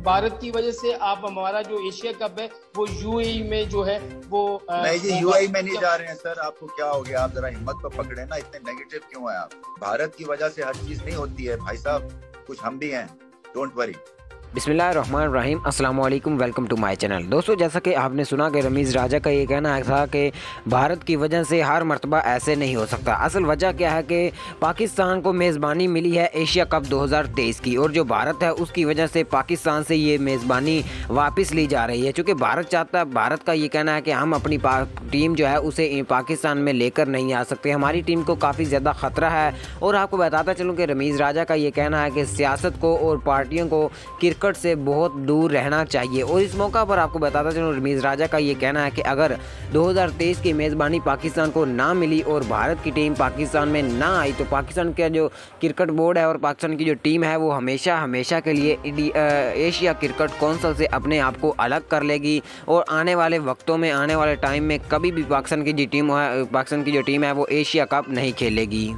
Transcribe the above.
भारत की वजह से आप हमारा जो एशिया कप है वो यूएई में जो है वो नहीं जी, यूएई में नहीं जा रहे हैं सर। आपको क्या हो गया? आप जरा हिम्मत तो पकड़े ना, इतने नेगेटिव क्यों है आप? भारत की वजह से हर चीज नहीं होती है भाई साहब, कुछ हम भी हैं, डोंट वरी। बिस्मिल्लाहिर्रहमानिर्रहीम, अस्सलाम वालेकुम, वेलकम टू माय चैनल। दोस्तों, जैसा कि आपने सुना कि रमीज़ राजा का ये कहना था कि भारत की वजह से हर मर्तबा ऐसे नहीं हो सकता। असल वजह क्या है कि पाकिस्तान को मेज़बानी मिली है एशिया कप 2023 की, और जो भारत है उसकी वजह से पाकिस्तान से ये मेज़बानी वापस ली जा रही है। चूँकि भारत चाहता है, भारत का ये कहना है कि हम अपनी टीम जो है उसे पाकिस्तान में लेकर नहीं आ सकते, हमारी टीम को काफ़ी ज़्यादा ख़तरा है। और आपको बताता चलूँ कि रमीज़ राजा का ये कहना है कि सियासत को और पार्टियों को क्रिकेट से बहुत दूर रहना चाहिए। और इस मौका पर आपको बताता चलूँ, रमीज़ राजा का ये कहना है कि अगर 2023 की मेज़बानी पाकिस्तान को ना मिली और भारत की टीम पाकिस्तान में ना आई तो पाकिस्तान का जो क्रिकेट बोर्ड है और पाकिस्तान की जो टीम है वो हमेशा हमेशा के लिए एशिया क्रिकेट कौंसिल से अपने आप को अलग कर लेगी। और आने वाले वक्तों में, आने वाले टाइम में कभी भी पाकिस्तान की जो टीम है वो एशिया कप नहीं खेलेगी।